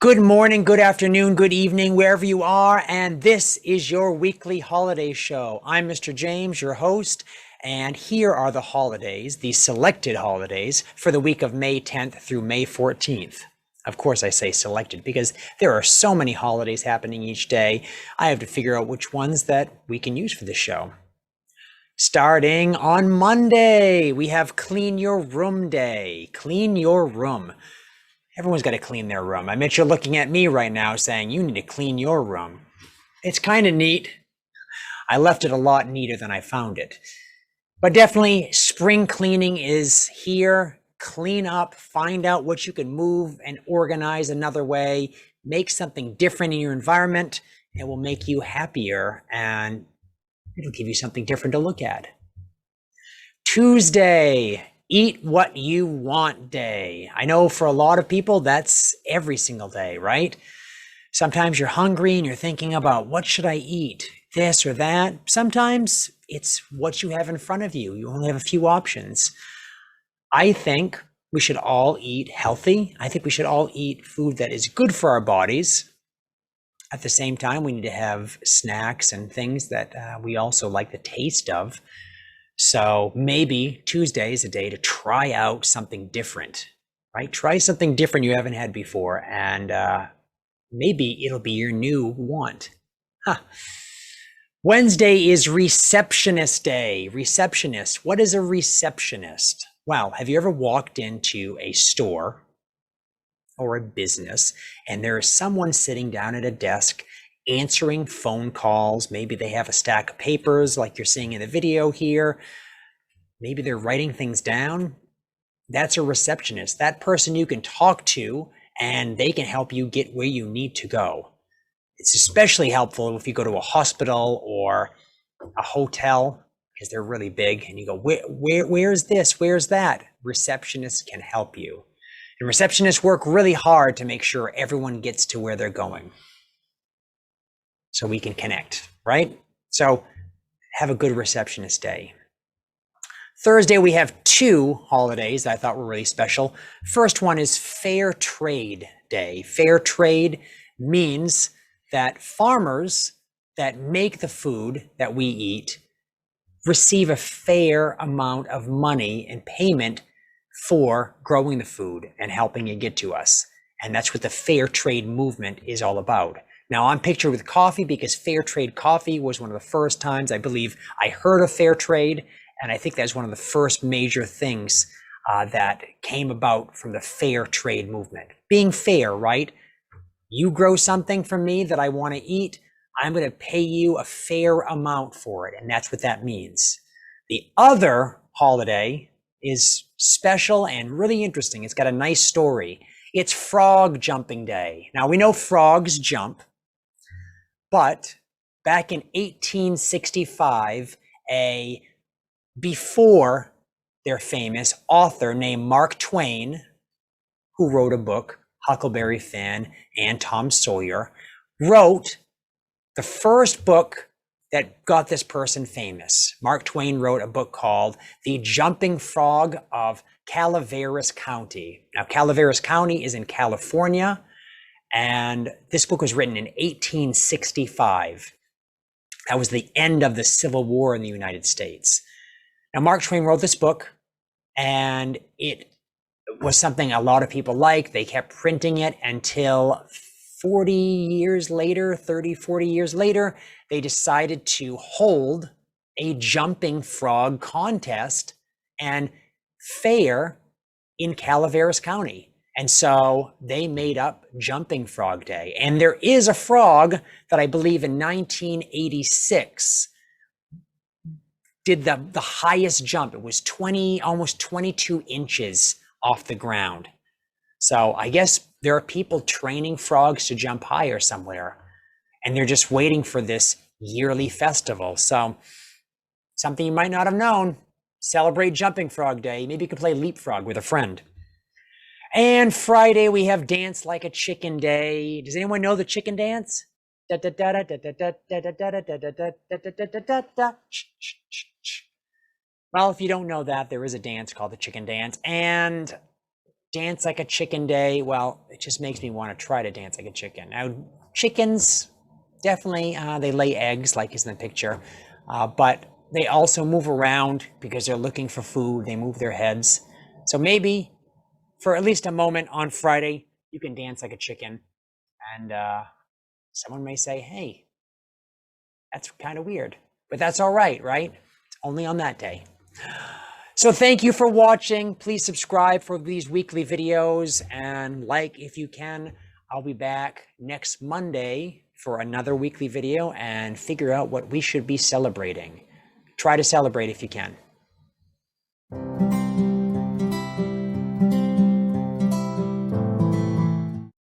Good morning, good afternoon, good evening, wherever you are, and this is your weekly holiday show. I'm Mr. James, your host, and here are the holidays, the selected holidays, for the week of May 10th through May 14th. Of course, I say selected because there are so many holidays happening each day. I have to figure out which ones that we can use for the show. Starting on Monday, we have Clean Your Room Day. Clean your room. Everyone's got to clean their room. I bet you're looking at me right now saying, you need to clean your room. It's kind of neat. I left it a lot neater than I found it. But definitely, spring cleaning is here. Clean up, find out what you can move and organize another way. Make something different in your environment. It will make you happier and it'll give you something different to look at. Tuesday, Eat What You Want Day. I know for a lot of people, that's every single day, right? Sometimes you're hungry and you're thinking about what should I eat, this or that. Sometimes it's what you have in front of you. You only have a few options. I think we should all eat healthy. I think we should all eat food that is good for our bodies. At the same time, we need to have snacks and things that we also like the taste of. So maybe Tuesday is a day to try out something different, right? Try something different you haven't had before, and maybe it'll be your new want. Wednesday is Receptionist Day. Receptionist. What is a receptionist? Well, have you ever walked into a store or a business and there is someone sitting down at a desk answering phone calls? Maybe they have a stack of papers like you're seeing in the video here. Maybe they're writing things down. That's a receptionist. That person you can talk to and they can help you get where you need to go. It's especially helpful if you go to a hospital or a hotel because they're really big and you go, where's this? Where's that? Receptionists can help you. And receptionists work really hard to make sure everyone gets to where they're going, so we can connect, right? So have a good receptionist day. Thursday, we have two holidays that I thought were really special. First one is Fair Trade Day. Fair trade means that farmers that make the food that we eat receive a fair amount of money and payment for growing the food and helping it get to us. And that's what the fair trade movement is all about. Now, I'm pictured with coffee because fair trade coffee was one of the first times I believe I heard of fair trade. And I think that's one of the first major things that came about from the fair trade movement. Being fair, right? You grow something for me that I want to eat. I'm going to pay you a fair amount for it. And that's what that means. The other holiday is special and really interesting. It's got a nice story. It's Frog Jumping Day. Now, we know frogs jump. But back in 1865, before their famous author named Mark Twain, who wrote a book, Huckleberry Finn and Tom Sawyer, wrote the first book that got this person famous. Mark Twain wrote a book called The Jumping Frog of Calaveras County. Now, Calaveras County is in California. And this book was written in 1865. That was the end of the Civil War in the United States. Now, Mark Twain wrote this book, and it was something a lot of people liked. They kept printing it until 40 years later, 30, 40 years later, they decided to hold a jumping frog contest and fair in Calaveras County. And so they made up Jumping Frog Day. And there is a frog that I believe in 1986 did the highest jump. It was almost 22 inches off the ground. So I guess there are people training frogs to jump higher somewhere. And they're just waiting for this yearly festival. So something you might not have known. Celebrate Jumping Frog Day. Maybe you could play leapfrog with a friend. And Friday, we have Dance Like a Chicken Day. Does anyone know the chicken dance? Well, if you don't know that, there is a dance called the chicken dance. And Dance like a chicken day. Well, it just makes me want to try to dance like a chicken. Now, chickens definitely they lay eggs, like is in the picture, but they also move around because they're looking for food. They move their heads. So maybe for at least a moment on Friday, you can dance like a chicken, and someone may say, "Hey, that's kind of weird," but that's all right, right? It's only on that day. So thank you for watching. Please subscribe for these weekly videos and like if you can. I'll be back next Monday for another weekly video and figure out what we should be celebrating. Try to celebrate if you can.